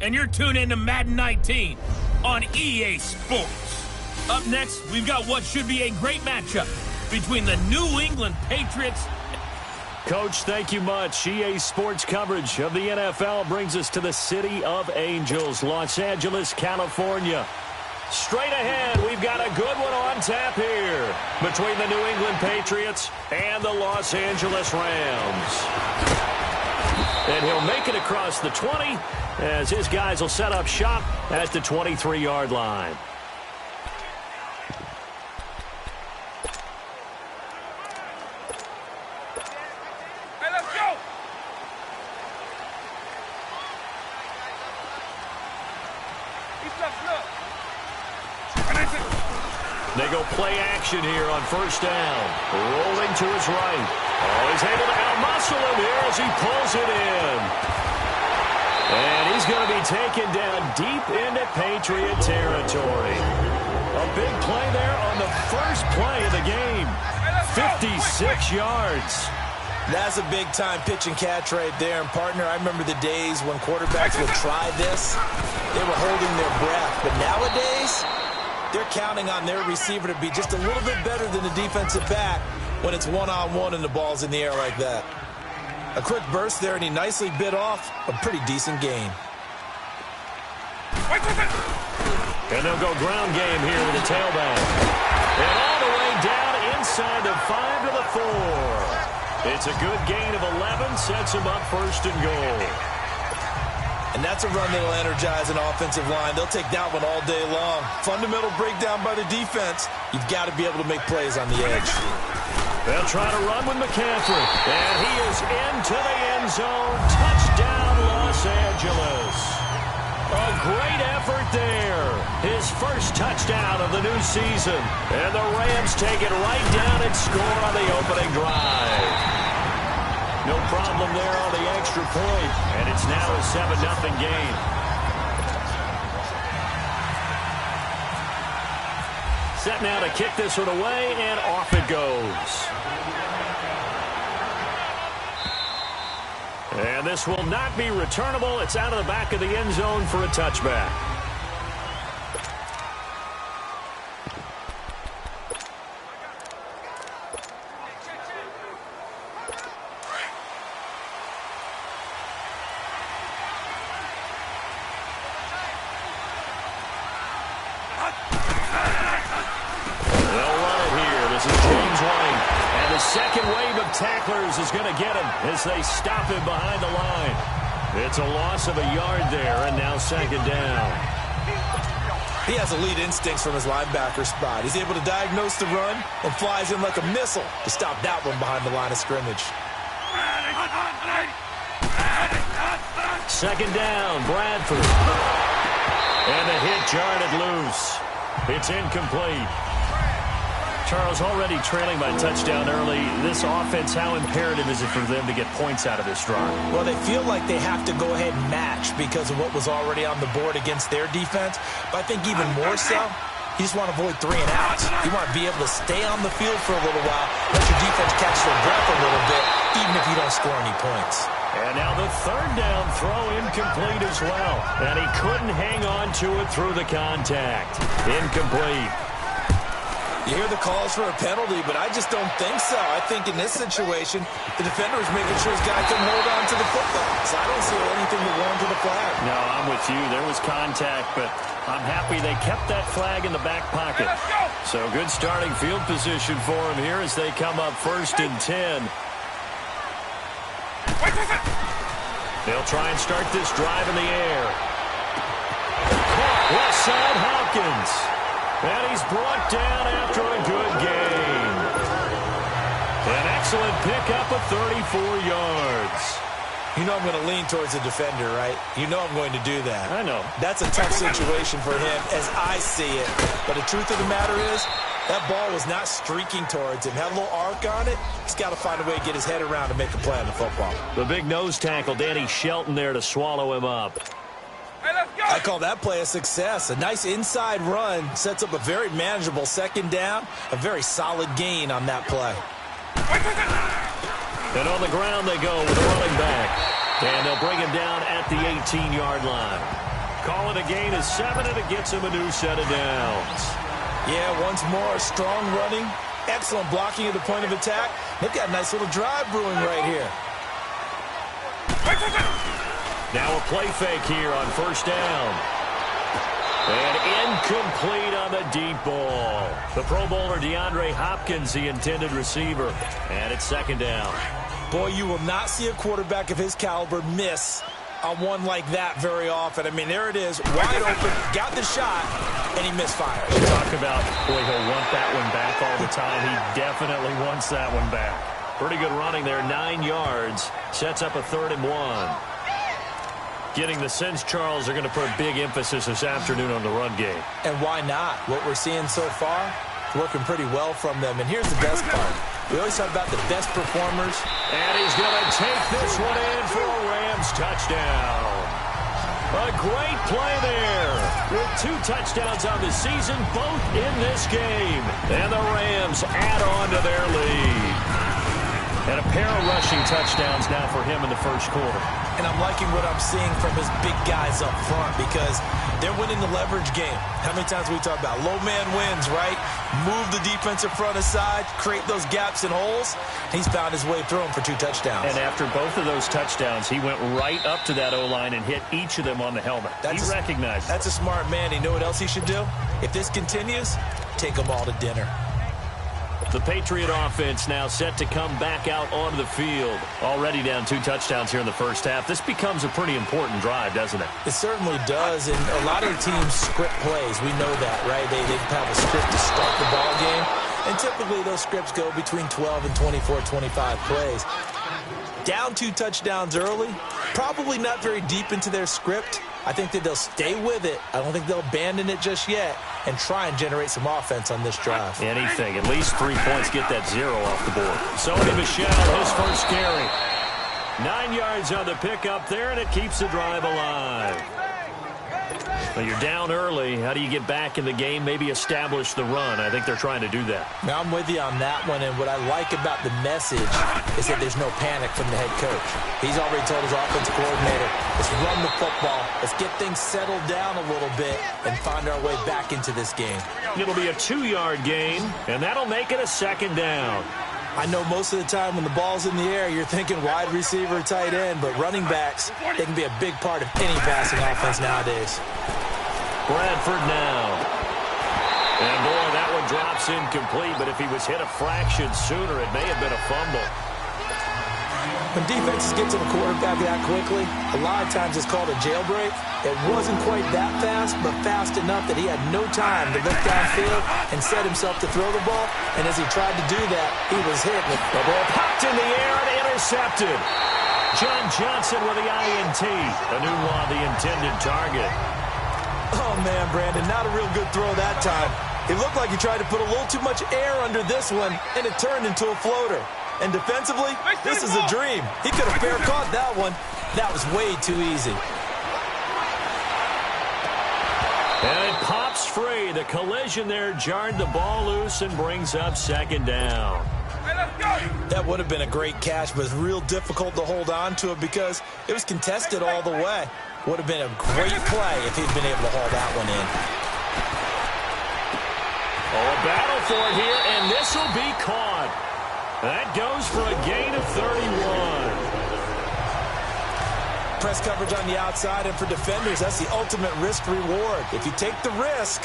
and you're tuned into Madden 19 on EA Sports. Up next, we've got what should be a great matchup between the New England Patriots. Coach, thank you much. EA Sports coverage of the NFL brings us to the City of Angels, Los Angeles, California. Straight ahead, we've got a good one on tap here between the New England Patriots and the Los Angeles Rams. And he'll make it across the 20 as his guys will set up shop at the 23-yard line. They go play action here on first down. Rolling to his right. Oh, he's able to out-muscle him here as he pulls it in. And he's going to be taken down deep into Patriot territory. A big play there on the first play of the game. 56 yards. That's a big-time pitch and catch right there. And, partner, I remember the days when quarterbacks would try this. They were holding their breath. But nowadays, they're counting on their receiver to be just a little bit better than the defensive back when it's one-on-one and the ball's in the air like that. A quick burst there, and he nicely bit off a pretty decent gain. And they'll go ground game here with the tailback. And all the way down inside the 5 to the 4. It's a good gain of 11, sets him up first and goal. And that's a run that'll energize an offensive line. They'll take that one all day long. Fundamental breakdown by the defense. You've got to be able to make plays on the edge. They'll try to run with McCaffrey. And he is into the end zone. Touchdown, Los Angeles. A great effort there. His first touchdown of the new season. And the Rams take it right down and score on the opening drive. No problem there on the extra point, and it's now a 7-0 game. Set now to kick this one away, and off it goes. And this will not be returnable. It's out of the back of the end zone for a touchback. Tacklers is going to get him as they stop him behind the line. It's a loss of a yard there, and now second down. He has elite instincts from his linebacker spot. He's able to diagnose the run and flies in like a missile to stop that one behind the line of scrimmage. Second down, Bradford. And the hit jarred it loose. It's incomplete. Charles, already trailing by touchdown early. This offense, how imperative is it for them to get points out of this drive? Well, they feel like they have to go ahead and match because of what was already on the board against their defense. But I think even more so, you just want to avoid 3 and outs. You want to be able to stay on the field for a little while, let your defense catch their breath a little bit, even if you don't score any points. And now the third down throw incomplete as well. And he couldn't hang on to it through the contact. Incomplete. You hear the calls for a penalty, but I just don't think so. I think in this situation, the defender is making sure his guy can hold on to the football. So I don't see anything to warrant to the flag. No, I'm with you. There was contact, but I'm happy they kept that flag in the back pocket. So good starting field position for him here as they come up first and 10. They'll try and start this drive in the air. Left side, Hopkins. And he's brought down after a good gain. An excellent pickup of 34 yards. You know I'm going to lean towards the defender, right? You know I'm going to do that. I know. That's a tough situation for him as I see it. But the truth of the matter is, that ball was not streaking towards him. Had a little arc on it. He's got to find a way to get his head around and make a play on the football. The big nose tackle, Danny Shelton there to swallow him up. I call that play a success. A nice inside run sets up a very manageable second down. A very solid gain on that play. And on the ground they go with a running back. And they'll bring him down at the 18-yard line. Call it a gain of 7, and it gets him a new set of downs. Yeah, once more, strong running, excellent blocking at the point of attack. They've got a nice little drive brewing right here. Now a play fake here on first down. And incomplete on the deep ball. The Pro Bowler DeAndre Hopkins, the intended receiver. And it's second down. Boy, you will not see a quarterback of his caliber miss on one like that very often. I mean, there it is, wide open, got the shot, and he misfires. You talk about, boy, he'll want that one back all the time. He definitely wants that one back. Pretty good running there, 9 yards. Sets up a 3rd and 1. Getting the sense, Charles, are going to put a big emphasis this afternoon on the run game. And why not? What we're seeing so far, working pretty well from them. And here's the best part. We always talk about the best performers. And he's going to take this one in for a Rams touchdown. A great play there. With 2 touchdowns on the season, both in this game. And the Rams add on to their lead. And a pair of rushing touchdowns now for him in the first quarter. And I'm liking what I'm seeing from his big guys up front because they're winning the leverage game. How many times we talk about low man wins, right? Move the defensive front aside, create those gaps and holes. He's found his way through them for 2 touchdowns. And after both of those touchdowns, he went right up to that O-line and hit each of them on the helmet. He recognized it. That's a smart man. You know what else he should do? If this continues, take them all to dinner. The Patriot offense now set to come back out onto the field. Already down 2 touchdowns here in the first half. This becomes a pretty important drive, doesn't it? It certainly does, and a lot of the teams script plays. We know that, right? They have a script to start the ball game, and typically those scripts go between 12 and 24, 25 plays. Down 2 touchdowns early, probably not very deep into their script. I think that they'll stay with it. I don't think they'll abandon it just yet and try and generate some offense on this drive. Anything. At least 3 points, get that 0 off the board. Sony Michel, his first carry. 9 yards on the pickup there, and it keeps the drive alive. Well, you're down early. How do you get back in the game? Maybe establish the run. I think they're trying to do that. Now, I'm with you on that one, and what I like about the message is that there's no panic from the head coach. He's already told his offensive coordinator, let's run the football, let's get things settled down a little bit and find our way back into this game. It'll be a 2-yard gain, and that'll make it a second down. I know most of the time when the ball's in the air, you're thinking wide receiver, tight end, but running backs, they can be a big part of any passing offense nowadays. Bradford now. And boy, that one drops incomplete, but if he was hit a fraction sooner, it may have been a fumble. When defenses get to the quarterback that quickly, a lot of times it's called a jailbreak. It wasn't quite that fast, but fast enough that he had no time to look downfield and set himself to throw the ball. And as he tried to do that, he was hit. The ball popped in the air and intercepted. John Johnson with the INT. A new one, the intended target. Oh, man, Brandon, not a real good throw that time. It looked like he tried to put a little too much air under this one, and it turned into a floater. And defensively, this is a dream. He could have fair caught that one. That was way too easy. And it pops free. The collision there jarred the ball loose and brings up second down. That would have been a great catch, but it's real difficult to hold on to it because it was contested all the way. Would have been a great play if he'd been able to haul that one in. Oh, a battle for it here, and this will be caught. That goes for a gain of 31. Press coverage on the outside, and for defenders, that's the ultimate risk-reward. If you take the risk,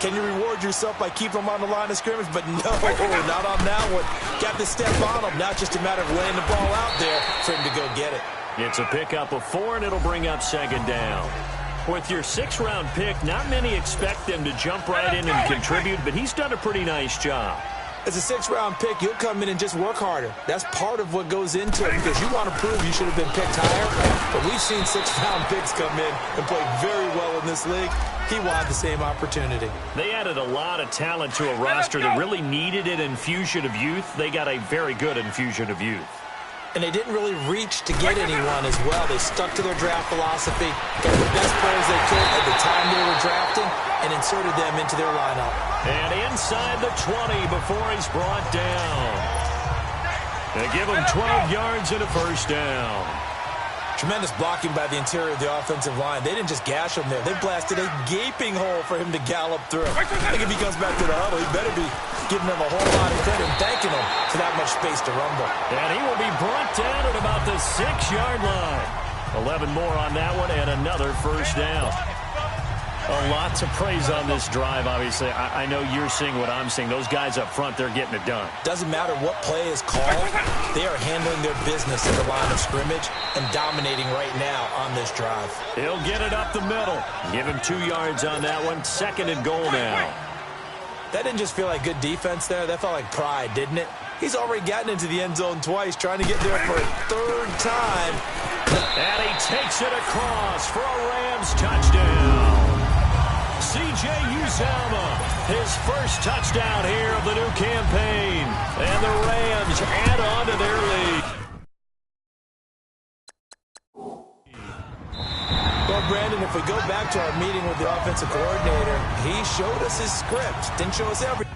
can you reward yourself by keeping them on the line of scrimmage? But no, not on that one. Got to step on them. Now it's just a matter of laying the ball out there for him to go get it. It's a pickup of 4, and it'll bring up second down. With your 6th-round pick, not many expect them to jump right in and contribute, but he's done a pretty nice job. As a 6th-round pick, you'll come in and just work harder. That's part of what goes into it because you want to prove you should have been picked higher. But we've seen 6th-round picks come in and play very well in this league. He will have the same opportunity. They added a lot of talent to a roster that really needed an infusion of youth. They got a very good infusion of youth. And they didn't really reach to get anyone as well. They stuck to their draft philosophy, got the best players they could at the time they were drafting, and inserted them into their lineup. And inside the 20 before he's brought down. They give him 12 yards and a first down. Tremendous blocking by the interior of the offensive line. They didn't just gash him there. They blasted a gaping hole for him to gallop through. I think if he comes back to the huddle, he better be giving them a whole lot of credit and thanking them for that much space to rumble. And he will be brought down at about the 6-yard line. 11 more on that one and another first down. A lot to praise on this drive, obviously. I know you're seeing what I'm seeing. Those guys up front, they're getting it done. Doesn't matter what play is called. They are handling their business at the line of scrimmage and dominating right now on this drive. He'll get it up the middle. Give him 2 yards on that one. 2nd and goal now. That didn't just feel like good defense there. That felt like pride, didn't it? He's already gotten into the end zone twice, trying to get there for a 3rd time. And he takes it across for a Rams touchdown. C.J. Uzomah, his first touchdown here of the new campaign. And the Rams add on to their lead. Well, Brandon, if we go back to our meeting with the offensive coordinator, he showed us his script. Didn't show us everything.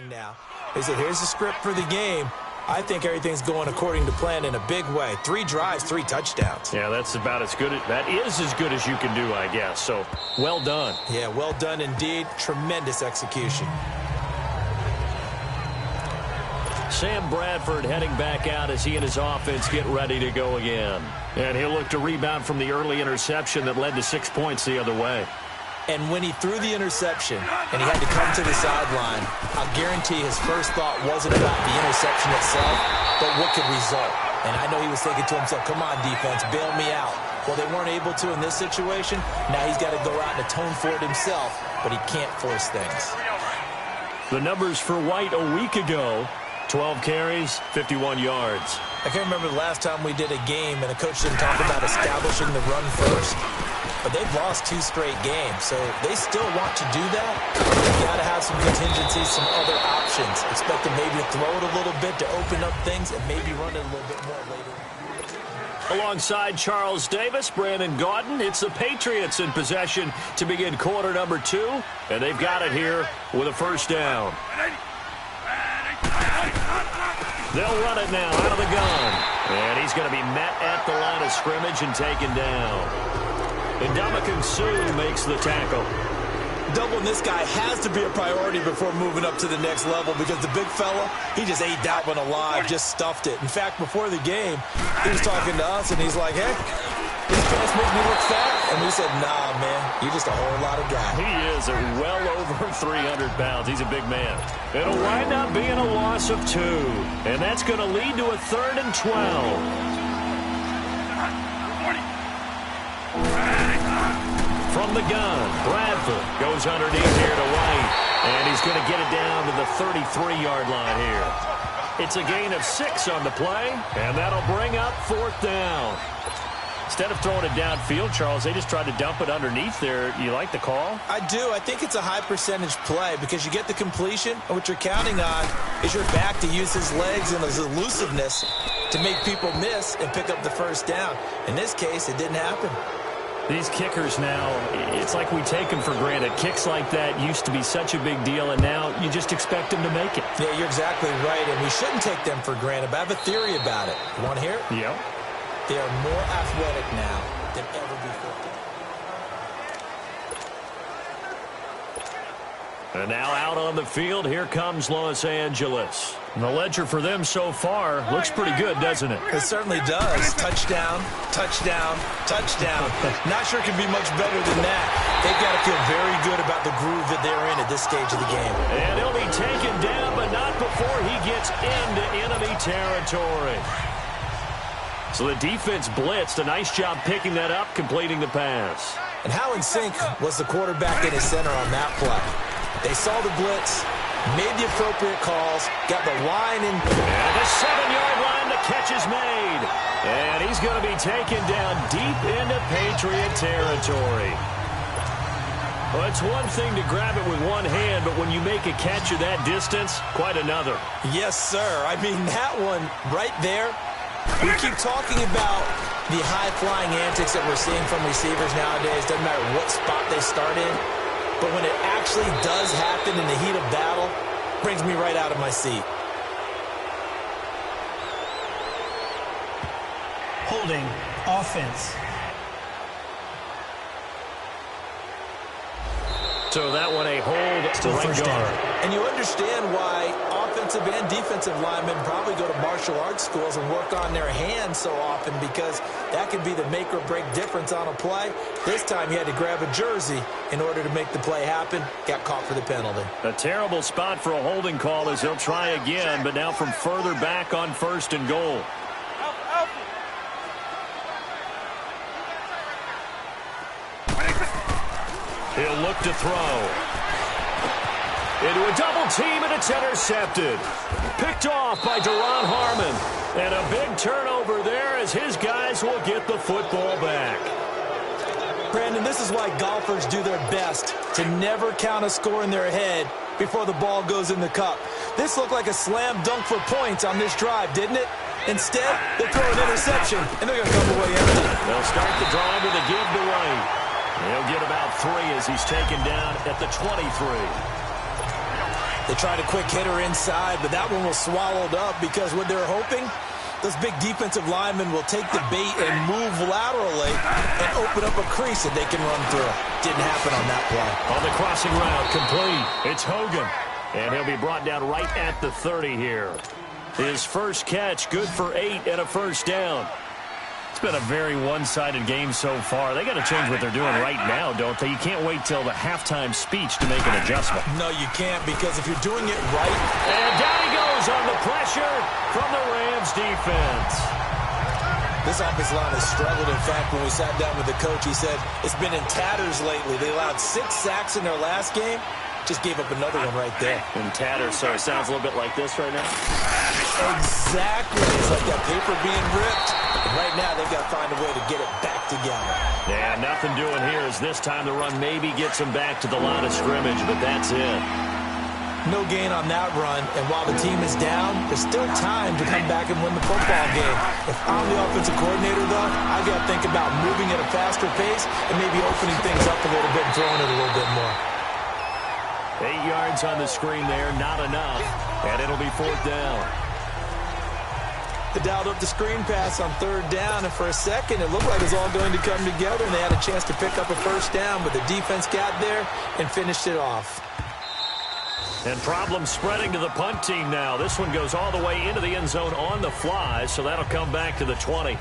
Now, he said, here's the script for the game. I think everything's going according to plan in a big way. 3 drives, 3 touchdowns. Yeah, that's about as good. That is as good as you can do, I guess. So, well done. Yeah, well done indeed. Tremendous execution. Sam Bradford heading back out as he and his offense get ready to go again. And he'll look to rebound from the early interception that led to 6 points the other way. And when he threw the interception and he had to come to the sideline, I'll guarantee his first thought wasn't about the interception itself, but what could result. And I know he was thinking to himself, come on, defense, bail me out. Well, they weren't able to in this situation. Now he's got to go out and atone for it himself, but he can't force things. The numbers for White a week ago, 12 carries, 51 yards. I can't remember the last time we did a game and a coach didn't talk about establishing the run first. But they've lost 2 straight games, so they still want to do that. They've got to have some contingencies, some other options. Expect them maybe to throw it a little bit to open up things and maybe run it a little bit more later. Alongside Charles Davis, Brandon Gaudin, it's the Patriots in possession to begin quarter number 2, and they've got it here with a first down. They'll run it now out of the gun, and he's going to be met at the line of scrimmage and taken down. And Ndamukong Suh makes the tackle. Doubling this guy has to be a priority before moving up to the next level because the big fella, he just ate that one alive, just stuffed it. In fact, before the game, he was talking to us, and he's like, hey, these pants make me look fat. And we said, nah, man, you're just a whole lot of guy. He is well over 300 pounds. He's a big man. It'll wind up being a loss of 2. And that's going to lead to a 3rd and 12. From the gun, Bradford goes underneath here to White, and he's going to get it down to the 33-yard line here. It's a gain of 6 on the play, and that'll bring up 4th down. Instead of throwing it downfield, Charles, they just tried to dump it underneath there. You like the call? I do. I think it's a high-percentage play because you get the completion, and what you're counting on is your back to use his legs and his elusiveness to make people miss and pick up the first down. In this case, it didn't happen. These kickers now, it's like we take them for granted. Kicks like that used to be such a big deal, and now you just expect them to make it. Yeah, you're exactly right, and we shouldn't take them for granted, but I have a theory about it. You want to hear it? Yep. They are more athletic now than ever before. And now out on the field, here comes Los Angeles. And the ledger for them so far looks pretty good, doesn't it? It certainly does. Touchdown, touchdown, touchdown. Not sure it could be much better than that. They've got to feel very good about the groove that they're in at this stage of the game. And he'll be taken down, but not before he gets into enemy territory. So the defense blitzed. A nice job picking that up, completing the pass. And how in sync was the quarterback and his center on that play? They saw the blitz, made the appropriate calls, got the line in. And the 7-yard line, the catch is made. And he's going to be taken down deep into Patriot territory. Well, it's one thing to grab it with one hand, but when you make a catch of that distance, quite another. Yes, sir. I mean, that one right there, we keep talking about the high-flying antics that we're seeing from receivers nowadays. Doesn't matter what spot they start in. But when it actually does happen in the heat of battle, it brings me right out of my seat. Holding offense. So that one a hold to right guard. And you understand why offensive and defensive linemen probably go to martial arts schools and work on their hands so often, because that can be the make or break difference on a play. This time he had to grab a jersey in order to make the play happen. Got caught for the penalty. A terrible spot for a holding call as he'll try again, but now from further back on 1st and goal. He'll look to throw. Into a double team, and it's intercepted. Picked off by Deron Harmon. And a big turnover there as his guys will get the football back. Brandon, this is why golfers do their best to never count a score in their head before the ball goes in the cup. This looked like a slam dunk for points on this drive, didn't it? Instead, they throw an interception, and they're going to come away empty. They'll start the drive with a give to White. He'll get about 3 as he's taken down at the 23. They tried a quick hitter inside, but that one was swallowed up because what they're hoping, those big defensive linemen will take the bait and move laterally and open up a crease that they can run through. Didn't happen on that play. On the crossing route, complete. It's Hogan. And he'll be brought down right at the 30 here. His first catch, good for 8 and a first down. It's been a very one-sided game so far. They got to change what they're doing right now, don't they? You can't wait till the halftime speech to make an adjustment. No, you can't, because if you're doing it right... And down he goes on the pressure from the Rams defense. This offensive line has struggled. In fact, when we sat down with the coach, he said it's been in tatters lately. They allowed 6 sacks in their last game. Just gave up another one right there. In tatters, so it sounds a little bit like this right now. Exactly. It's like that paper being ripped. And right now, they've got to find a way to get it back together. Yeah, nothing doing here as this time the run maybe gets them back to the line of scrimmage, but that's it. No gain on that run, and while the team is down, there's still time to come back and win the football game. If I'm the offensive coordinator, though, I got to think about moving at a faster pace and maybe opening things up a little bit and throwing it a little bit more. 8 yards on the screen there, not enough, and it'll be 4th down. They dialed up the screen pass on 3rd down, and for a second, it looked like it was all going to come together, and they had a chance to pick up a first down, but the defense got there and finished it off. And problems spreading to the punt team now. This one goes all the way into the end zone on the fly, so that'll come back to the 20.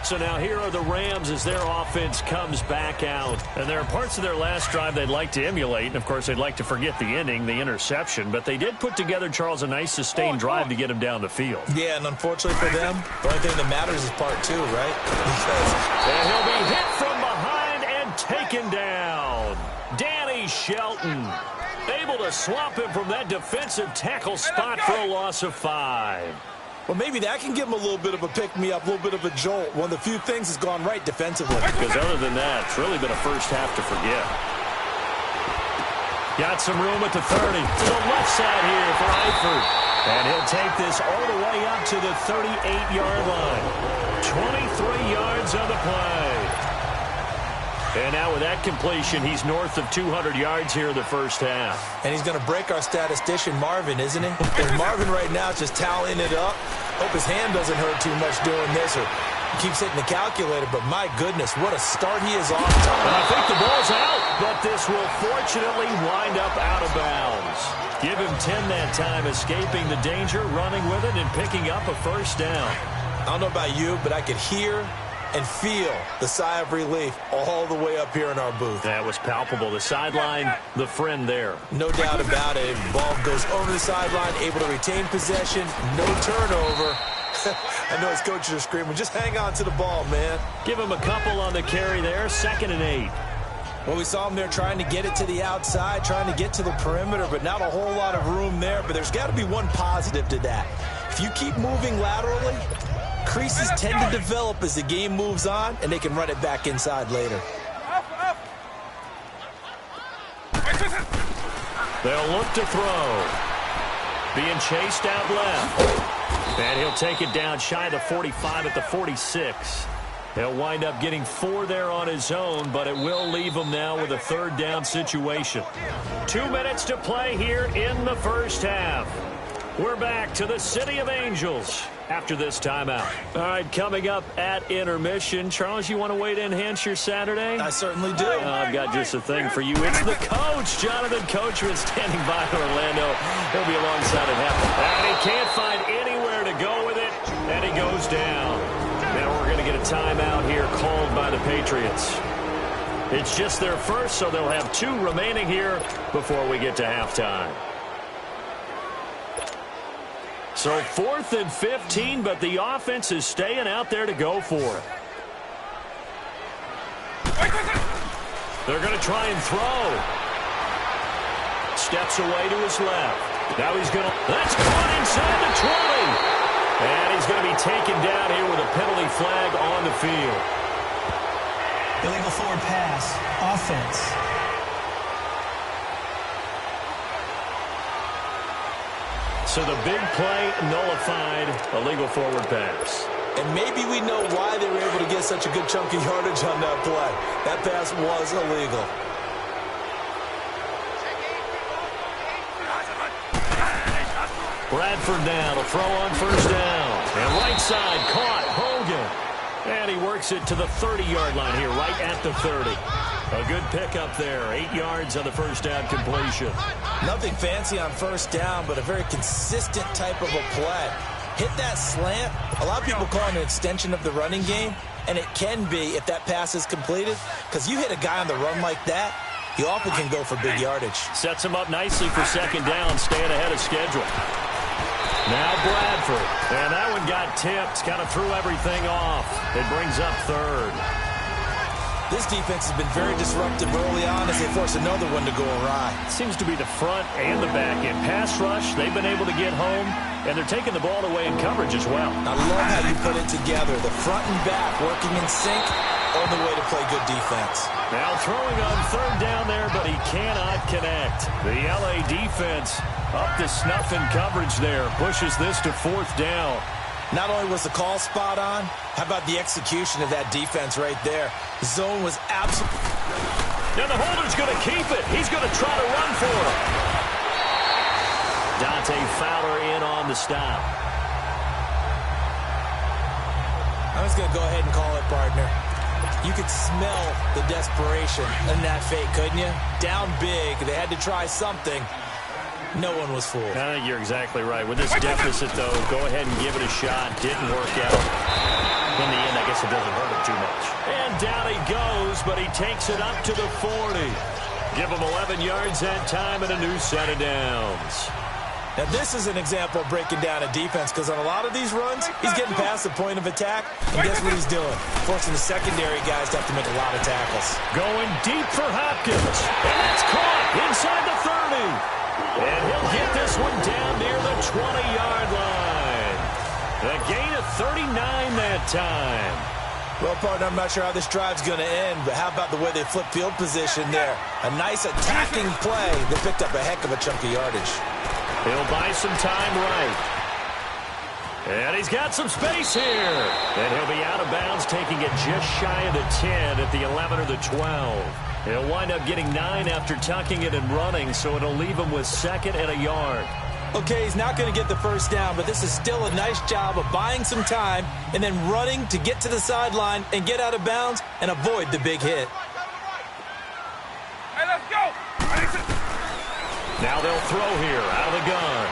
So now here are the Rams as their offense comes back out. And there are parts of their last drive they'd like to emulate. And, of course, they'd like to forget the ending, the interception. But they did put together, Charles, a nice sustained drive to get him down the field. Yeah, and unfortunately for them, the only thing that matters is part 2, right? And he'll be hit from behind and taken down. Danny Shelton able to swap him from that defensive tackle spot for a loss of 5. Well, maybe that can give him a little bit of a pick-me-up, a little bit of a jolt. One of the few things has gone right defensively. Because other than that, it's really been a first half to forget. Got some room at the 30. To the left side here for Eifert. And he'll take this all the way up to the 38-yard line. 23 yards on the play. And now with that completion, he's north of 200 yards here in the first half. And he's going to break our statistician, Marvin, isn't he? Because Marvin right now is just toweling it up. Hope his hand doesn't hurt too much doing this, or Keeps hitting the calculator, but my goodness, what a start he is off to. And I think the ball's out, but this will fortunately wind up out of bounds. Give him 10 that time, escaping the danger, running with it, and picking up a first down. I don't know about you, but I could hear and feel the sigh of relief all the way up here in our booth. That was palpable. The sideline, the friend there. No doubt about it. Ball goes over the sideline, able to retain possession, no turnover. I know his coaches are screaming, just hang on to the ball, man. Give him a couple on the carry there, 2nd and 8. Well, we saw him there trying to get it to the outside, trying to get to the perimeter, but not a whole lot of room there. But there's got to be one positive to that. If you keep moving laterally, creases tend to develop as the game moves on, and they can run it back inside later. They'll look to throw. Being chased out left. And he'll take it down shy of the 45 at the 46. He'll wind up getting 4 there on his own, but it will leave him now with a 3rd down situation. 2 minutes to play here in the first half. We're back to the City of Angels after this timeout. All right, coming up at intermission. Charles, you want to wait to enhance your Saturday? I certainly do. I've got just a thing for you. It's the coach, Jonathan Coachman, standing by Orlando. He'll be alongside at half. And he can't find anywhere to go with it, and he goes down. Now we're going to get a timeout here called by the Patriots. It's just their first, so they'll have 2 remaining here before we get to halftime. So 4th and 15, but the offense is staying out there to go for it. They're going to try and throw. Steps away to his left. Now he's going to... That's caught inside the 20. And he's going to be taken down here with a penalty flag on the field. Illegal forward pass. Offense. So the big play nullified, a legal forward pass. And maybe we know why they were able to get such a good chunk of yardage on that play. That pass was illegal. Bradford now to throw on 1st down. And right side caught, Hogan. And he works it to the 30-yard line here, right at the 30. A good pickup there, 8 yards on the 1st down completion. Nothing fancy on 1st down, but a very consistent type of a play. Hit that slant. A lot of people call it an extension of the running game, and it can be if that pass is completed, because you hit a guy on the run like that, you often can go for big yardage. Sets him up nicely for 2nd down, staying ahead of schedule. Now Bradford, and that one got tipped, kind of threw everything off. It brings up 3rd. This defense has been very disruptive early on as they force another one to go awry. Seems to be the front and the back end. Pass rush, they've been able to get home, and they're taking the ball away in coverage as well. I love how you put it together. The front and back working in sync, only way to play good defense. Now throwing on 3rd down there, but he cannot connect. The LA defense up to snuff in coverage there. Pushes this to 4th down. Not only was the call spot on, how about the execution of that defense right there? The zone was absolutely... Now the holder's going to keep it. He's going to try to run for it. Dante Fowler in on the stop. I'm just going to go ahead and call it, partner. You could smell the desperation in that fake, couldn't you? Down big. They had to try something. No one was fooled. I think you're exactly right. With this deficit, though, go ahead and give it a shot. Didn't work out. In the end, I guess it doesn't hurt him too much. And down he goes, but he takes it up to the 40. Give him 11 yards that time and a new set of downs. Now, this is an example of breaking down a defense, because on a lot of these runs, he's getting past the point of attack, and guess what he's doing? Forcing the secondary guys to have to make a lot of tackles. Going deep for Hopkins. And that's caught inside the 30. And he'll get this one down near the 20-yard line. A gain of 39 that time. Well, partner, I'm not sure how this drive's going to end, but how about the way they flip field position there? A nice attacking play that picked up a heck of a chunk of yardage. He'll buy some time right. And he's got some space here. And he'll be out of bounds, taking it just shy of the 10 at the 11 or the 12. He'll wind up getting 9 after tucking it and running, so it'll leave him with 2nd and a yard. Okay, he's not going to get the first down, but this is still a nice job of buying some time and then running to get to the sideline and get out of bounds and avoid the big hit. Hey, let's go! Now they'll throw here out of the gun.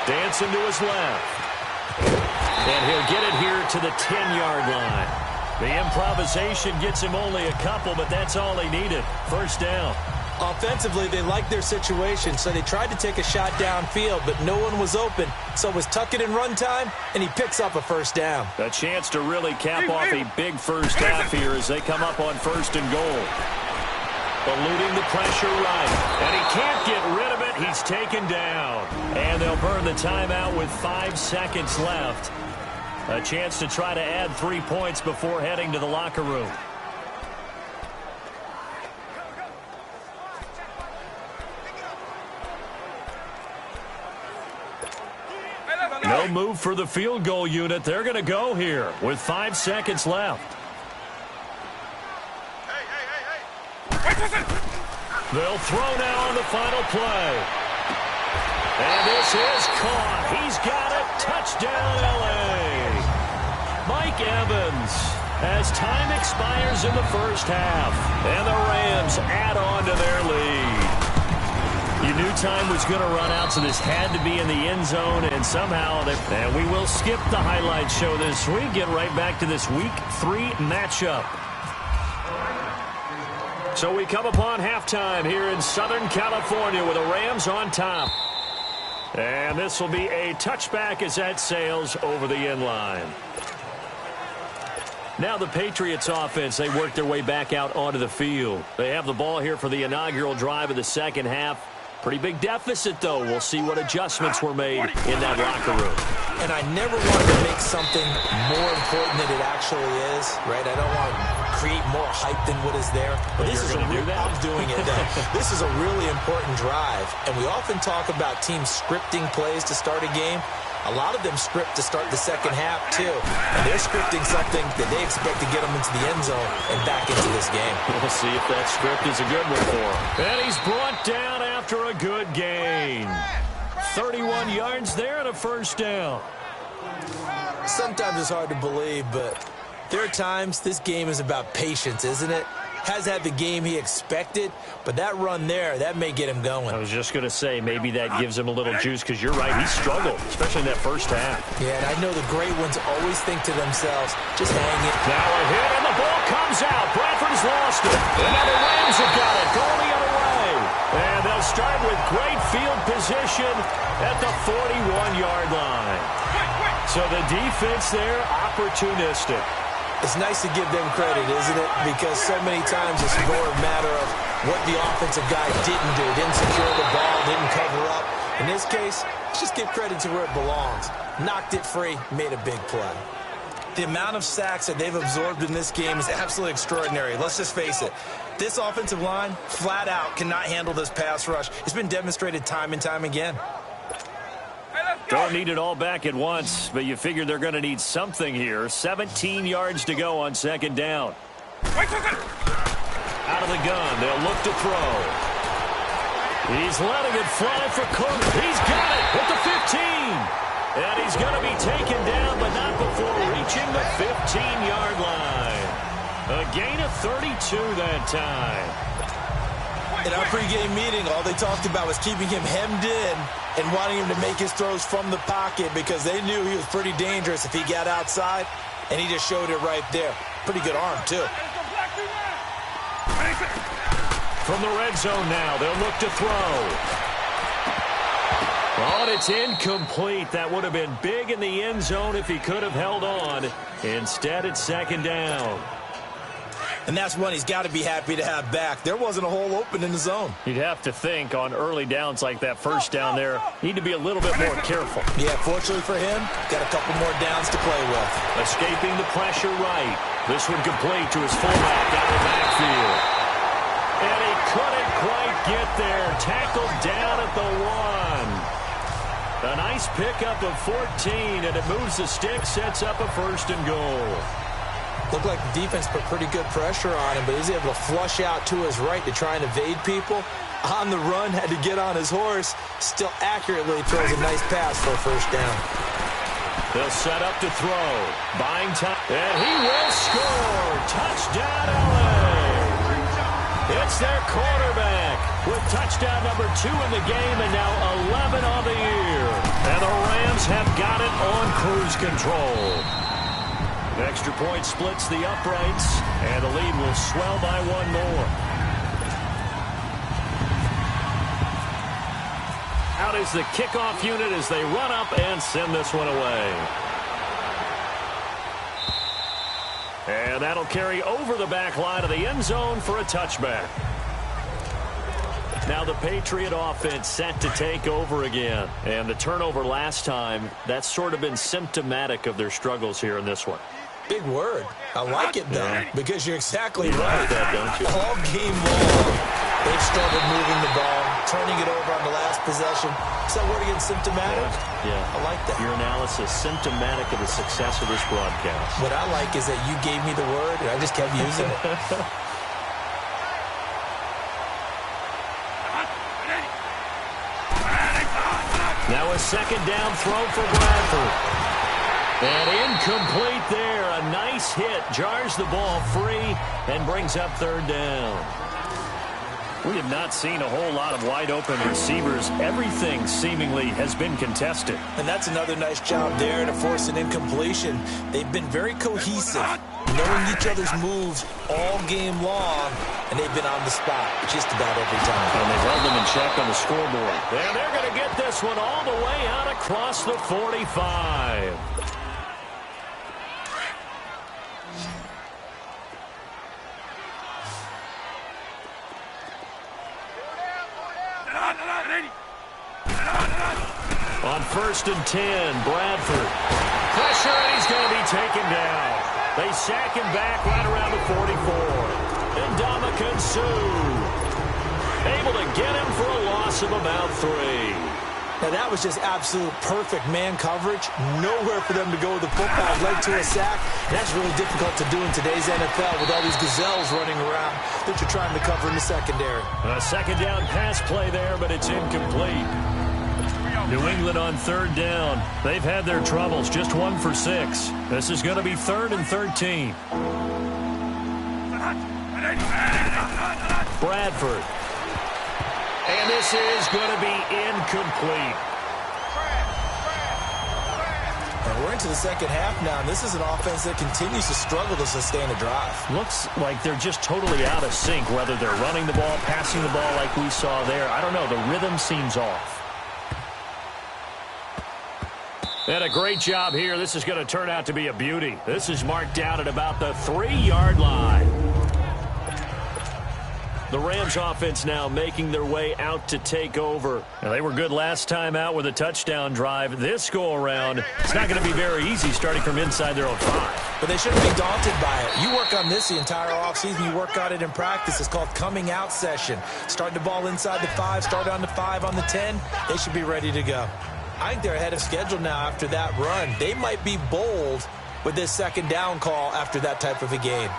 Dancing to his left. And he'll get it here to the 10-yard line. The improvisation gets him only a couple, but that's all he needed. First down. Offensively, they liked their situation, so they tried to take a shot downfield, but no one was open. So it was tuck it in run time, and he picks up a first down. A chance to really cap off a big first half here as they come up on 1st and goal. Eluding the pressure right, and he can't get rid of it. He's taken down. And they'll burn the timeout with 5 seconds left. A chance to try to add 3 points before heading to the locker room. No move for the field goal unit. They're going to go here with 5 seconds left. They'll throw now on the final play. And this is caught. He's got it. Touchdown, L.A. Mike Evans as time expires in the first half. And the Rams add on to their lead. You knew time was going to run out, so this had to be in the end zone, and somehow, and we will skip the highlight show this week, get right back to this Week 3 matchup. So we come upon halftime here in Southern California with the Rams on top. And this will be a touchback as that sails over the end line. Now the Patriots offense, they work their way back out onto the field. They have the ball here for the inaugural drive of the second half. Pretty big deficit, though. We'll see what adjustments were made in that locker room. And I never want to make something more important than it actually is, right? I don't want to create more hype than what is there. But this is I'm doing it. This is a really important drive. And we often talk about teams scripting plays to start a game. A lot of them script to start the second half, too. And they're scripting something that they expect to get them into the end zone and back into this game. We'll see if that script is a good one for him. And he's brought down after a good gain. 31 yards there and a first down. Sometimes it's hard to believe, but there are times this game is about patience, isn't it? Has had the game he expected, but that run there, that may get him going. I was just going to say, maybe that gives him a little juice, because you're right, he struggled, especially in that first half. Yeah, and I know the great ones always think to themselves, just hang it. Now a hit, and the ball comes out. Bradford's lost it. And now the Rams have got it, going the other way. And they'll start with great field position at the 41-yard line. So the defense there, opportunistic. It's nice to give them credit, isn't it? Because so many times it's more a matter of what the offensive guy didn't do. Didn't secure the ball, didn't cover up. In this case, let's just give credit to where it belongs. Knocked it free, made a big play. The amount of sacks that they've absorbed in this game is absolutely extraordinary. Let's just face it. This offensive line, flat out, cannot handle this pass rush. It's been demonstrated time and time again. Don't need it all back at once, but you figure they're going to need something here. 17 yards to go on second down. Out of the gun, they'll look to throw. He's letting it fly for Cook. He's got it at the 15. And he's going to be taken down, but not before reaching the 15-yard line. A gain of 32 that time. In our pregame meeting, all they talked about was keeping him hemmed in and wanting him to make his throws from the pocket because they knew he was pretty dangerous if he got outside, and he just showed it right there. Pretty good arm, too. From the red zone now, they'll look to throw. Oh, and it's incomplete. That would have been big in the end zone if he could have held on. Instead, it's second down. And that's one he's got to be happy to have back. There wasn't a hole open in the zone. You'd have to think on early downs like that first down there, need to be a little bit more careful. Yeah, fortunately for him, got a couple more downs to play with. Escaping the pressure right. This one complete to his fullback out of the backfield. And he couldn't quite get there. Tackled down at the 1. A nice pickup of 14, and it moves the stick, sets up a 1st and goal. Looked like the defense put pretty good pressure on him, but he was able to flush out to his right to try and evade people. On the run, had to get on his horse. Still accurately throws a nice pass for a first down. They'll set up to throw. Buying time. And he will score. Touchdown, LA. It's their quarterback with touchdown number 2 in the game and now 11 on the year. And the Rams have got it on cruise control. The extra point splits the uprights, and the lead will swell by 1 more. Out is the kickoff unit as they run up and send this one away. And that'll carry over the back line of the end zone for a touchback. Now the Patriot offense set to take over again. And the turnover last time, that's sort of been symptomatic of their struggles here in this one. Big word. I like it, though, because you're exactly right. Like that, don't you? All game long, they've struggled moving the ball, turning it over on the last possession. Is that word again, symptomatic? Yeah. I like that. Your analysis, symptomatic of the success of this broadcast. What I like is that you gave me the word, and I just kept using it. Now a second down throw for Bradford. And incomplete there. A nice hit. Jars the ball free and brings up third down. We have not seen a whole lot of wide-open receivers. Everything seemingly has been contested. And that's another nice job there to force an incompletion. They've been very cohesive, knowing each other's moves all game long, and they've been on the spot just about every time. And they've held them in check on the scoreboard. And they're going to get this one all the way out across the 45. On 1st and 10, Bradford. Pressure, and he's going to be taken down. They sack him back right around the 44. And Ndamukong Suh able to get him for a loss of about 3. Now, that was just absolute perfect man coverage. Nowhere for them to go with the football. Led to a sack. That's really difficult to do in today's NFL with all these gazelles running around that you're trying to cover in the secondary. A second down pass play there, but it's incomplete. New England on 3rd down. They've had their troubles. Just 1 for 6. This is going to be 3rd and 13. Bradford. And this is going to be incomplete. And we're into the second half now, and this is an offense that continues to struggle to sustain a drive. Looks like they're just totally out of sync, whether they're running the ball, passing the ball like we saw there. I don't know. The rhythm seems off. And a great job here. This is going to turn out to be a beauty. This is marked down at about the 3-yard line. The Rams offense now making their way out to take over. Now, they were good last time out with a touchdown drive. This go-around, it's not going to be very easy starting from inside their own 5. But they shouldn't be daunted by it. You work on this the entire offseason. You work on it in practice. It's called coming out session. Start the ball inside the 5, start on the 5, on the 10. They should be ready to go. I think they're ahead of schedule now after that run. They might be bold with this second down call after that type of a game.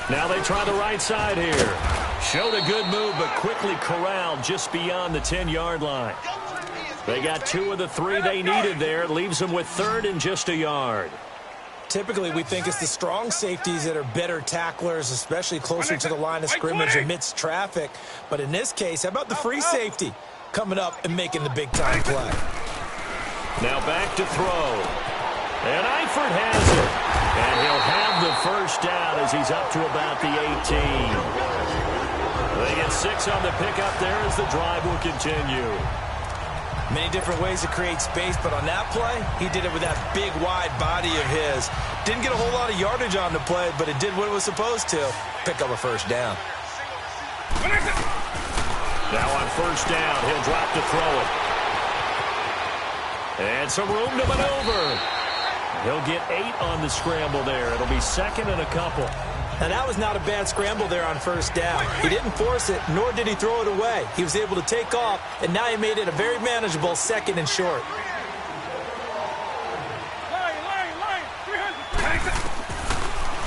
Now they try the right side here. Showed a good move, but quickly corralled just beyond the 10-yard line. They got 2 of the 3 they needed there. It leaves them with 3rd and just a yard. Typically, we think it's the strong safeties that are better tacklers, especially closer to the line of scrimmage amidst traffic. But in this case, how about the free safety coming up and making the big-time play? Now back to throw. And Eifert has it. And he'll have the first down as he's up to about the 18. They get 6 on the pickup there as the drive will continue. Many different ways to create space, but on that play, he did it with that big, wide body of his. Didn't get a whole lot of yardage on the play, but it did what it was supposed to. Pick up a first down. Now on first down, he'll drop to throw it. And some room to maneuver. He'll get 8 on the scramble there. It'll be 2nd and a couple. Now, that was not a bad scramble there on first down. He didn't force it, nor did he throw it away. He was able to take off, and now he made it a very manageable 2nd and short.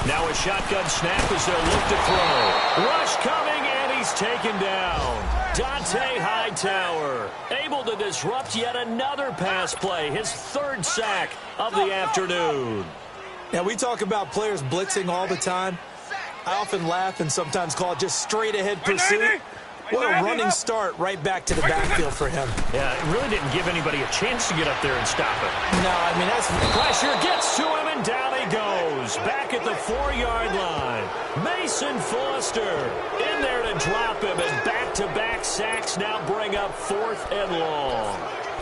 Now a shotgun snap as they'll look to throw. Rush coming, and he's taken down. Dante Hightower able to disrupt yet another pass play, his 3rd sack of the afternoon. Now, we talk about players blitzing all the time. I often laugh and sometimes call it just straight-ahead pursuit. What a running start right back to the backfield for him. Yeah, it really didn't give anybody a chance to get up there and stop it. No, I mean, that's... Pressure gets to him, and down he goes. Back at the 4-yard line. Mason Foster in there to drop him, and back-to-back sacks now bring up 4th and long.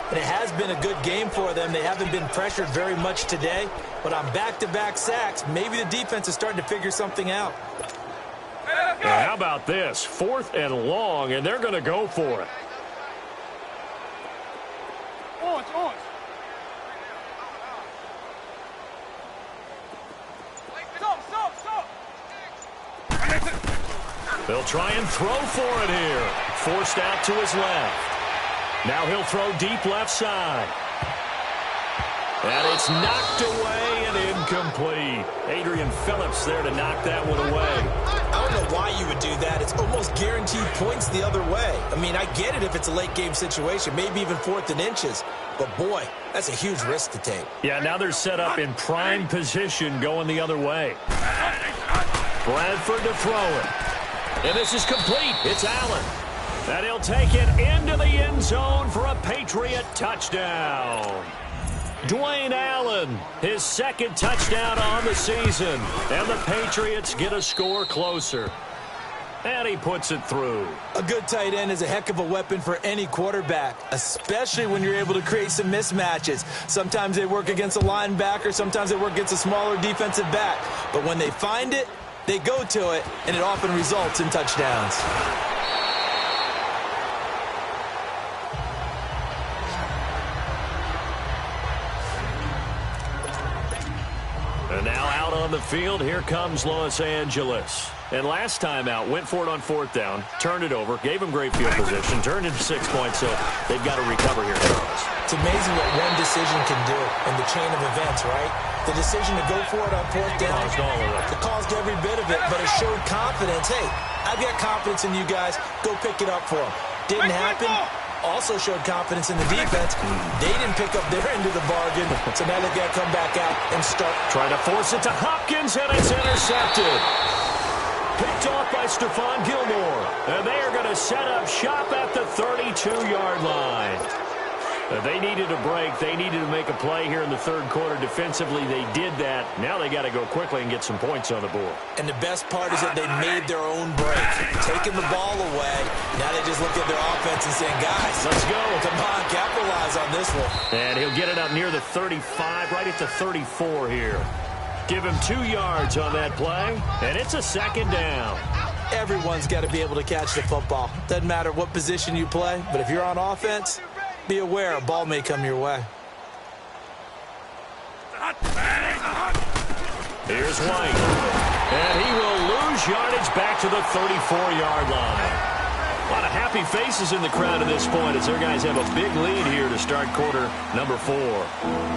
And it has been a good game for them. They haven't been pressured very much today, but on back-to-back sacks, maybe the defense is starting to figure something out. Well, how about this? 4th and long, and they're going to go for it. They'll try and throw for it here. Forced out to his left. Now he'll throw deep left side. And it's knocked away and incomplete. Adrian Phillips there to knock that one away. I don't know why you would do that. It's almost guaranteed points the other way. I mean, I get it if it's a late game situation, maybe even 4th and inches. But, boy, that's a huge risk to take. Yeah, now they're set up in prime position going the other way. Bradford to throw it. And this is complete. It's Allen. And he'll take it into the end zone for a Patriot touchdown. Dwayne Allen, his 2nd touchdown on the season. And the Patriots get a score closer. And he puts it through. A good tight end is a heck of a weapon for any quarterback, especially when you're able to create some mismatches. Sometimes they work against a linebacker, sometimes they work against a smaller defensive back. But when they find it, they go to it, and it often results in touchdowns. And now out on the field, here comes Los Angeles. And last time out, went for it on 4th down, turned it over, gave him great field position, turned into 6 points, so they've got to recover here, Charles. It's amazing what one decision can do in the chain of events, right? The decision to go for it on 4th down, it caused every bit of it, but it showed confidence. Hey, I've got confidence in you guys. Go pick it up for them. Didn't happen. Also showed confidence in the defense. They didn't pick up their end of the bargain, so now they've got to come back out and start. Trying to force it to Hopkins, and it's intercepted. Picked off by Stephon Gilmore. And they are going to set up shop at the 32-yard line. They needed a break. They needed to make a play here in the 3rd quarter. Defensively, they did that. Now they got to go quickly and get some points on the board. And the best part is that they made their own break. Taking the ball away. Now they just look at their offense and saying, guys, let's go. Come on, capitalize on this one. And he'll get it up near the 35, right at the 34 here. Give him 2 yards on that play, and it's a 2nd down. Everyone's got to be able to catch the football. Doesn't matter what position you play, but if you're on offense, be aware a ball may come your way. Here's White. And he will lose yardage back to the 34-yard line. A lot of happy faces in the crowd at this point as their guys have a big lead here to start quarter number 4.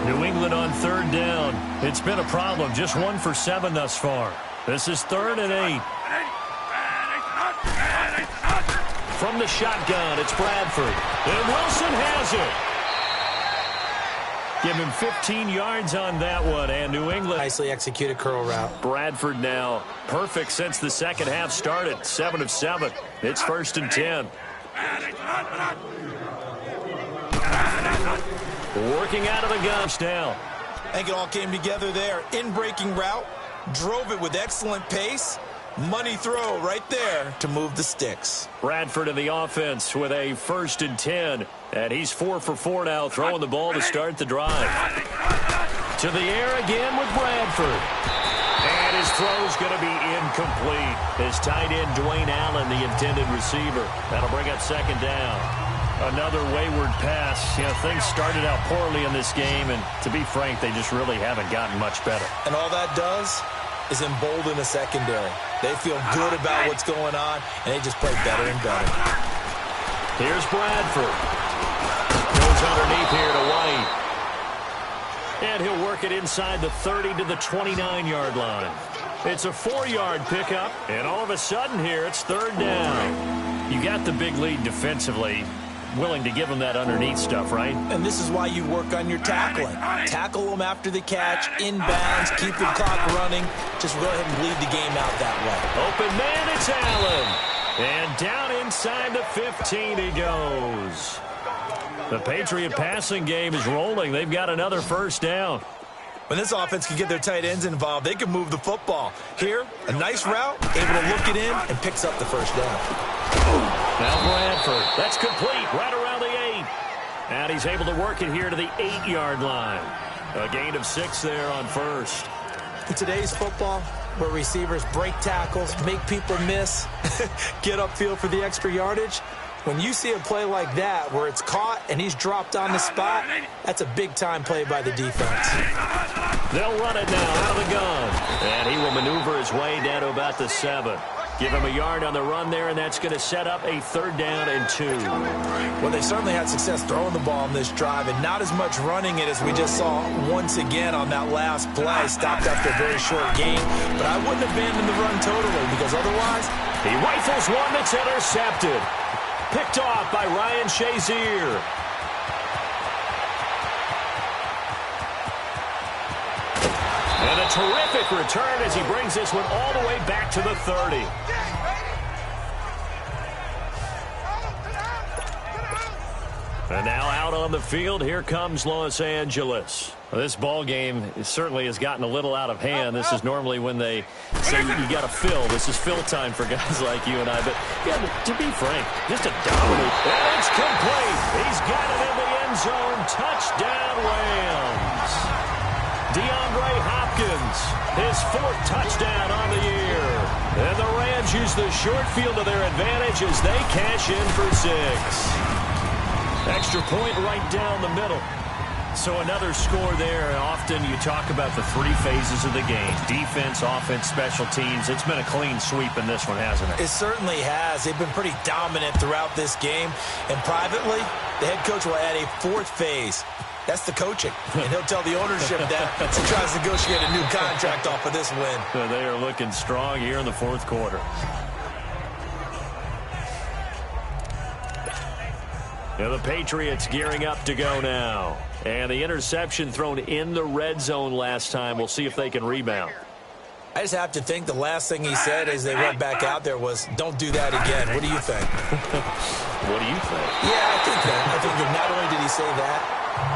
New England on 3rd down. It's been a problem. Just 1 for 7 thus far. This is 3rd and 8. From the shotgun, it's Bradford. And Wilson has it. Give him 15 yards on that one, and New England. Nicely executed curl route. Bradford now perfect since the 2nd half started. 7 of 7. It's 1st and 10. Working out of the guns now. I think it all came together there. In-breaking route. Drove it with excellent pace. Money throw right there to move the sticks. Bradford in the offense with a 1st and 10. And he's 4 for 4 now, throwing the ball to start the drive. To the air again with Bradford. And his throw's going to be incomplete. His tight end, Dwayne Allen, the intended receiver. That'll bring up 2nd down. Another wayward pass. You know, things started out poorly in this game, and to be frank, they just really haven't gotten much better. And all that does, is embolden the secondary. They feel good about what's going on, and they just play better and better. Here's Bradford. Goes underneath here to White. And he'll work it inside the 30 to the 29-yard line. It's a 4-yard pickup, and all of a sudden here it's third down. You got the big lead defensively. Willing to give them that underneath stuff, right? And this is why you work on your tackling. Tackle them after the catch, inbounds, keep the clock running. Just go ahead and bleed the game out that way. Open man, it's Allen. And down inside the 15 he goes. The Patriot passing game is rolling. They've got another first down. When this offense can get their tight ends involved, they can move the football. Here, a nice route, able to look it in, and picks up the first down. Now Bradford. That's complete right around the 8. And he's able to work it here to the 8-yard line. A gain of 6 there on first. In today's football, where receivers break tackles, make people miss, get upfield for the extra yardage, when you see a play like that where it's caught and he's dropped on the spot, that's a big-time play by the defense. They'll run it now out of the gun. And he will maneuver his way down to about the 7. Give him a yard on the run there, and that's going to set up a 3rd down and 2. Well, they certainly had success throwing the ball on this drive, and not as much running it as we just saw once again on that last play. Stopped after a very short gain, but I wouldn't abandon the run totally, because otherwise... He rifles one that's intercepted. Picked off by Ryan Shazier. And a terrific return as he brings this one all the way back to the 30. And now out on the field, here comes Los Angeles. Well, this ball game certainly has gotten a little out of hand. This is normally when they say you got to fill. This is fill time for guys like you and I. But yeah, to be frank, just a dominant. And it's complete. He's got it in the end zone. Touchdown, Rams. DeAndre Hopkins, his 4th touchdown on the year. And the Rams use the short field to their advantage as they cash in for 6. Extra point right down the middle. So another score there. Often you talk about the 3 phases of the game. Defense, offense, special teams. It's been a clean sweep in this one, hasn't it? It certainly has. They've been pretty dominant throughout this game. And privately, the head coach will add a 4th phase. That's the coaching. And he'll tell the ownership that as he tries to negotiate a new contract off of this win. So they are looking strong here in the 4th quarter. Now the Patriots gearing up to go now. And the interception thrown in the red zone last time. We'll see if they can rebound. I just have to think the last thing he said as they went back out there was, don't do that again. What do you think? What do you think? Yeah, I think that not only did he say that,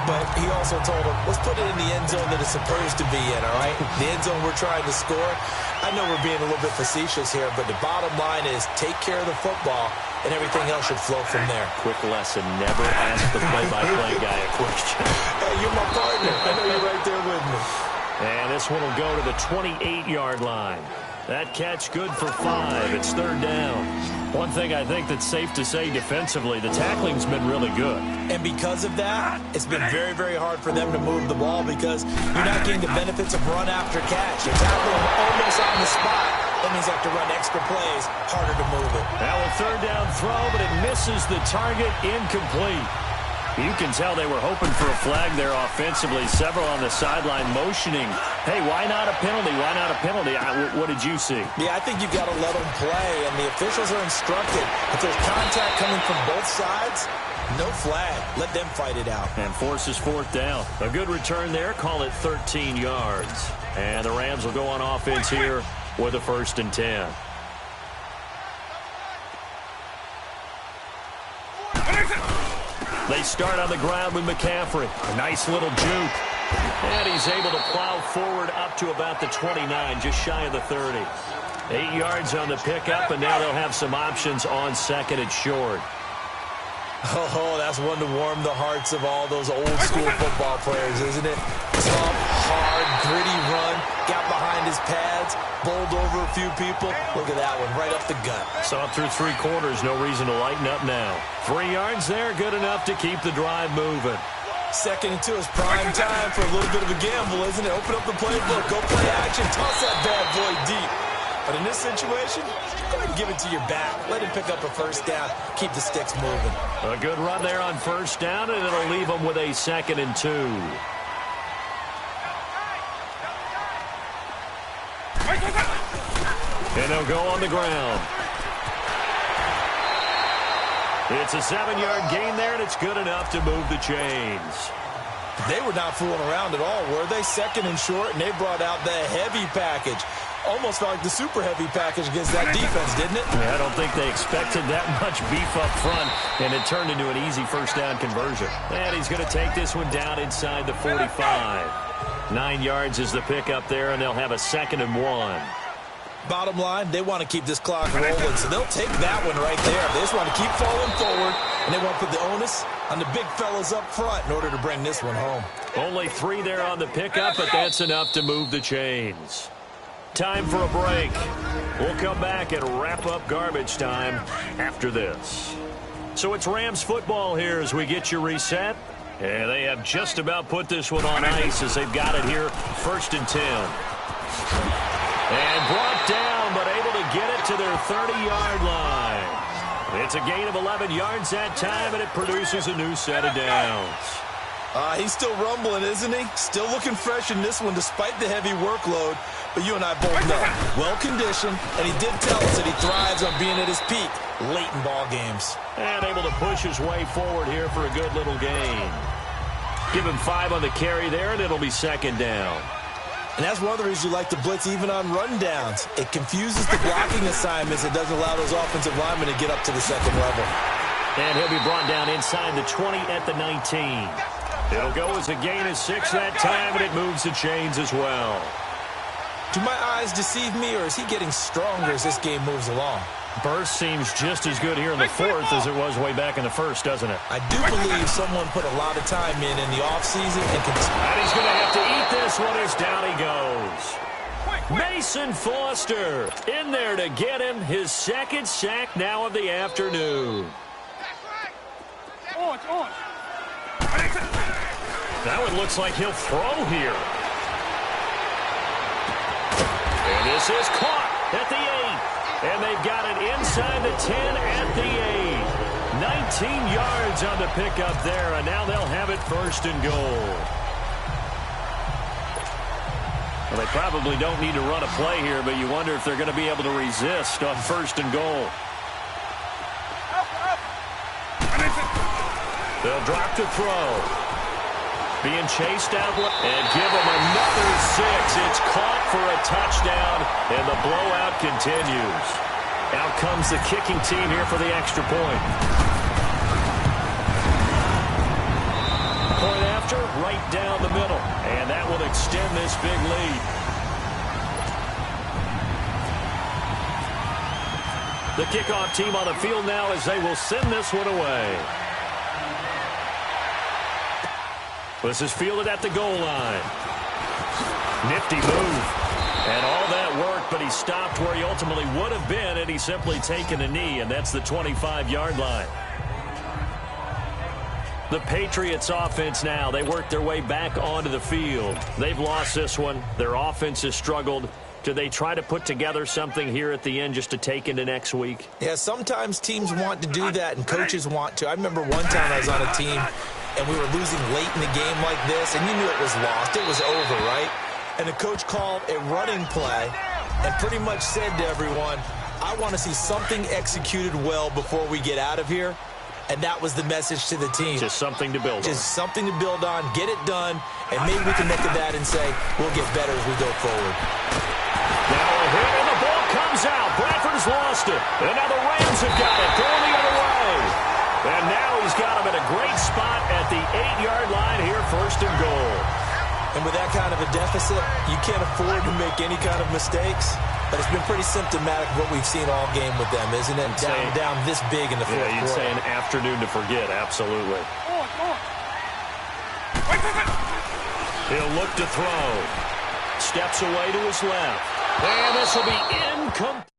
but he also told him, let's put it in the end zone that it's supposed to be in, all right? The end zone we're trying to score. I know we're being a little bit facetious here, but the bottom line is take care of the football, and everything else should flow from there. Quick lesson, never ask the play-by-play guy a question. Hey, you're my partner. I know you're right there with me. And this one will go to the 28-yard line. That catch good for 5. It's 3rd down. One thing I think that's safe to say defensively, the tackling's been really good. And because of that, it's been very, very hard for them to move the ball because you're not getting the benefits of run after catch. You're tackling them almost on the spot. That means you have to run extra plays, harder to move it. Now a 3rd down throw, but it misses the target, incomplete. You can tell they were hoping for a flag there offensively. Several on the sideline motioning. Hey, why not a penalty? Why not a penalty? What did you see? Yeah, I think you've got to let them play, and the officials are instructed. If there's contact coming from both sides, no flag. Let them fight it out. And forces 4th down. A good return there. Call it 13 yards. And the Rams will go on offense here with a 1st and 10. They start on the ground with McCaffrey. A nice little juke. And he's able to plow forward up to about the 29, just shy of the 30. 8 yards on the pickup, and now they'll have some options on 2nd and short. Oh, that's one to warm the hearts of all those old-school football players, isn't it? Tough, hard, gritty run, got behind his pads, bowled over a few people. Look at that one, right up the gut. Saw it through 3 quarters, no reason to lighten up now. 3 yards there, good enough to keep the drive moving. 2nd and 2 is prime time for a little bit of a gamble, isn't it? Open up the playbook, go play action, toss that bad boy deep. But in this situation, go ahead and give it to your back. Let him pick up a first down, keep the sticks moving. A good run there on first down, and it'll leave them with a 2nd and 2. And they'll go on the ground. It's a 7-yard gain there, and it's good enough to move the chains. They were not fooling around at all, were they? 2nd and short, and they brought out the heavy package. Almost felt like the super heavy package against that defense, didn't it? Yeah, I don't think they expected that much beef up front, and it turned into an easy first down conversion. And he's going to take this one down inside the 45. 9 yards is the pickup there, and they'll have a 2nd and 1. Bottom line, they want to keep this clock rolling, so they'll take that one right there. They just want to keep falling forward, and they want to put the onus on the big fellas up front in order to bring this one home. Only 3 there on the pickup, but that's enough to move the chains. Time for a break. We'll come back and wrap up garbage time after this. So it's Rams football here as we get you reset. And they have just about put this one on ice as they've got it here, 1st and 10. And brought down, but able to get it to their 30-yard line. It's a gain of 11 yards that time, and it produces a new set of downs. He's still rumbling, isn't he? Still looking fresh in this one despite the heavy workload. But you and I both know, well-conditioned, and he did tell us that he thrives on being at his peak late in ball games. And able to push his way forward here for a good little gain. Give him 5 on the carry there, and it'll be 2nd down. And that's one of the reasons you like to blitz even on rundowns. It confuses the blocking assignments. It doesn't allow those offensive linemen to get up to the 2nd level. And he'll be brought down inside the 20 at the 19. It'll go as a gain of 6 that time, and it moves the chains as well. Do my eyes deceive me, or is he getting stronger as this game moves along? Burst seems just as good here in the 4th as it was way back in the 1st, doesn't it? I do believe someone put a lot of time in the offseason. And he's going to have to eat this one as down he goes. Mason Foster in there to get him his 2nd sack now of the afternoon. That one looks like he'll throw here. And this is caught at the 8. And they've got it inside the 10 at the 8. 19 yards on the pickup there, and now they'll have it 1st and goal. Well, they probably don't need to run a play here, but you wonder if they're going to be able to resist on 1st and goal. They'll drop to throw. Being chased out and give them another 6. It's caught for a touchdown, and the blowout continues. Out comes the kicking team here for the extra point. Point after, right down the middle, and that will extend this big lead. The kickoff team on the field now as they will send this one away. This is fielded at the goal line. Nifty move. And all that work, but he stopped where he ultimately would have been had he simply taken a knee, and that's the 25-yard line. The Patriots offense now, they work their way back onto the field. They've lost this one. Their offense has struggled. Do they try to put together something here at the end just to take into next week? Yeah, sometimes teams want to do that, and coaches want to. I remember one time I was on a team, and we were losing late in the game like this, and you knew it was lost. It was over, right? And the coach called a running play and pretty much said to everyone, I want to see something executed well before we get out of here. And that was the message to the team. Just something to build on. Just something to build on, get it done, and maybe we can look at that and say, we'll get better as we go forward. Now a hit, and the ball comes out. Bradford's lost it. And now the Rams have got it. Going the other way. And now he's got him at a great spot at the 8-yard line here, 1st and goal. And with that kind of a deficit, you can't afford to make any kind of mistakes. But it's been pretty symptomatic of what we've seen all game with them, isn't it? Down this big in the fourth quarter. You'd say an afternoon to forget, absolutely. He'll look to throw. Steps away to his left. And this will be incomplete.